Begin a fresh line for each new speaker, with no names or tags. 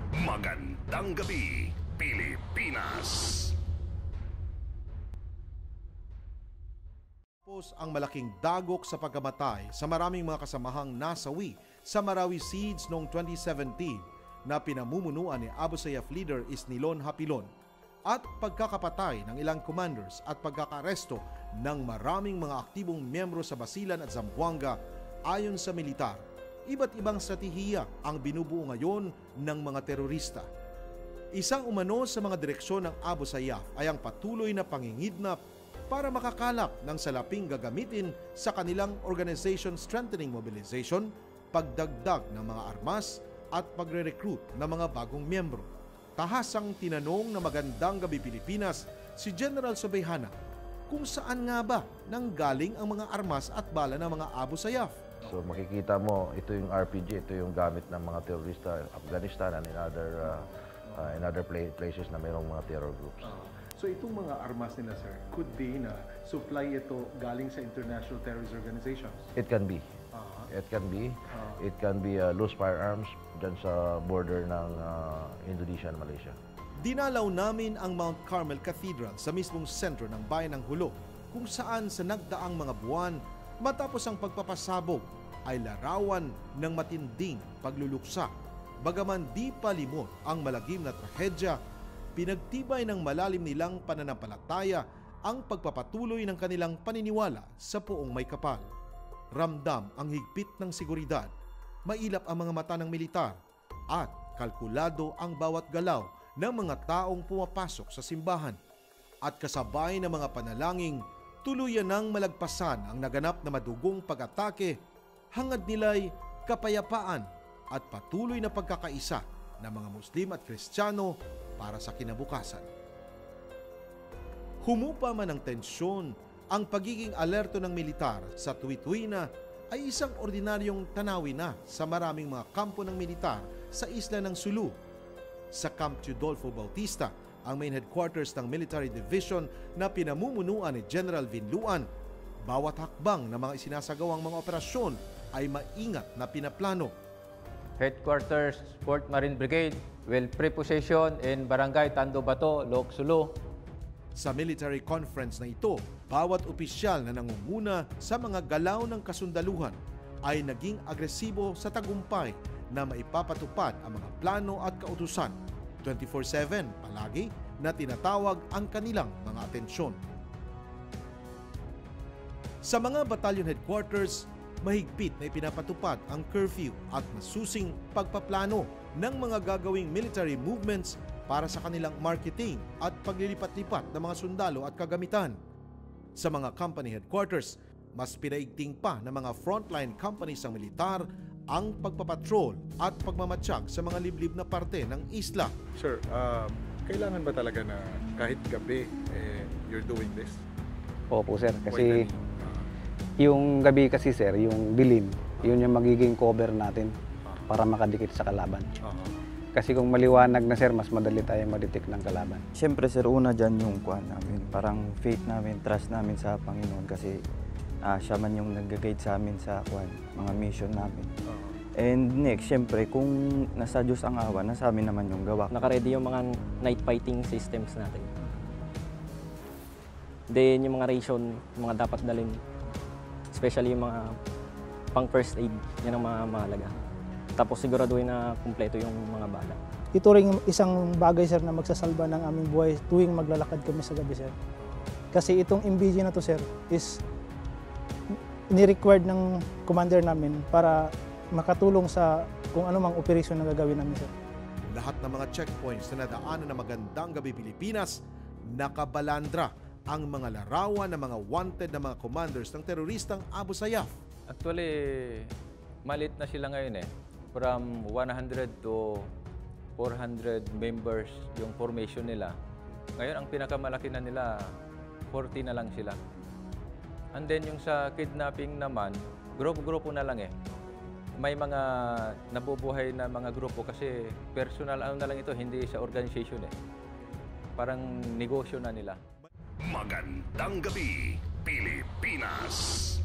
Magandang gabi, Pilipinas! Ang malaking dagok sa pagkamatay sa maraming mga kasamahang nasawi sa Marawi Siege noong 2017 na pinamumunuan ni Abu Sayyaf leader Isnilon Hapilon at pagkakapatay ng ilang commanders at pagkakaresto ng maraming mga aktibong miyembro sa Basilan at Zamboanga ayon sa militar. Iba't ibang stratehiya ang binubuo ngayon ng mga terorista. Isang umano sa mga direksyon ng Abu Sayyaf ay ang patuloy na pangingidnap para makakalap ng salaping gagamitin sa kanilang organization strengthening mobilization, pagdagdag ng mga armas at pagre-recruit ng mga bagong miyembro. Tahasang tinanong na Magandang Gabi Pilipinas si General Sobeyhana kung saan nga ba nanggaling ang mga armas at bala ng mga Abu Sayyaf.
So makikita mo, ito yung RPG, ito yung gamit ng mga terorista Afghanistan and in other places na mayroong mga terror groups.
So itong mga armas nila, sir, could be na supply ito galing sa international terrorist organizations?
It can be. It can be. It can be loose firearms dyan sa border ng Indonesia and Malaysia.
Dinalaw namin ang Mount Carmel Cathedral sa mismong sentro ng bayan ng Hulo, kung saan sa nagdaang mga buwan matapos ang pagpapasabog ay larawan ng matinding pagluluksa. Bagaman di palimot ang malagim na trahedya, pinagtibay ng malalim nilang pananampalataya ang pagpapatuloy ng kanilang paniniwala sa Poong May Kapal. Ramdam ang higpit ng seguridad, mailap ang mga mata ng militar, at kalkulado ang bawat galaw ng mga taong pumapasok sa simbahan. At kasabay ng mga panalangin, tuluyan ng malagpasan ang naganap na madugong pag-atake, hangad nila'y kapayapaan at patuloy na pagkakaisa ng mga Muslim at Kristiyano para sa kinabukasan. Humupa man ang tensyon, ang pagiging alerto ng militar sa tuwi-tuwi na ay isang ordinaryong tanawin na sa maraming mga kampo ng militar sa isla ng Sulu. Sa Camp Teodolfo Bautista, ang main headquarters ng Military Division na pinamumunuan ni General Vinluan, bawat hakbang ng mga isinasagawang mga operasyon ay maingat na pinaplano.
Headquarters, 4th Marine Brigade, will preposition in Barangay Tando Bato, Looc, Sulu.
Sa military conference na ito, bawat opisyal na nangunguna sa mga galaw ng kasundaluhan ay naging agresibo sa tagumpay na maipapatupad ang mga plano at kautusan. 24/7 palagi na tinatawag ang kanilang mga atensyon. Sa mga battalion headquarters, mahigpit na ipinapatupad ang curfew at masusing pagpaplano ng mga gagawing military movements para sa kanilang marketing at paglilipat-lipat ng mga sundalo at kagamitan. Sa mga company headquarters, mas pinaigting pa ng mga frontline companies ng militar ang pagpapatrol at pagmamatsyag sa mga liblib na parte ng isla.
Sir, kailangan ba talaga na kahit gabi you're doing this?
Opo sir, kasi yung gabi kasi sir, yung dilim, yun yung magiging cover natin para makadikit sa kalaban. Kasi kung maliwanag na sir, mas madali tayo ma-detect ng kalaban.
Siyempre sir, una dyan yung kuhan namin, parang faith namin, trust namin sa Panginoon kasi siya man yung nag-guide sa amin sa kuhan, mga mission namin. And next, siyempre, kung nasa Diyos ang awa, nasa amin naman yung gawa.
Naka-ready yung mga night fighting systems natin. Then yung mga ration, yung mga dapat dalhin, especially yung mga pang first aid, yan ang mga mahalaga. Tapos siguraduhin na kumpleto yung mga bala.
Ito rin isang bagay sir na magsasalba ng aming buhay tuwing maglalakad kami sa gabi sir. Kasi itong MBG na to sir is ni-required ng commander namin para makatulong sa kung anumang operasyon na gagawin namin sir.
Lahat ng mga checkpoints na nadaanan ng Magandang Gabi Pilipinas, nakabalandra ang mga larawan ng mga wanted na mga commanders ng teroristang Abu Sayyaf.
Actually, maliit na sila ngayon eh. From 100 to 400 members yung formation nila. Ngayon, ang pinakamalaki na nila, 40 na lang sila. And then yung sa kidnapping naman, grupo-grupo na lang eh. May mga nabubuhay na mga grupo kasi personal ano na lang ito, hindi sa organization eh. Parang negosyo na nila.
Magandang Gabi, Pilipinas!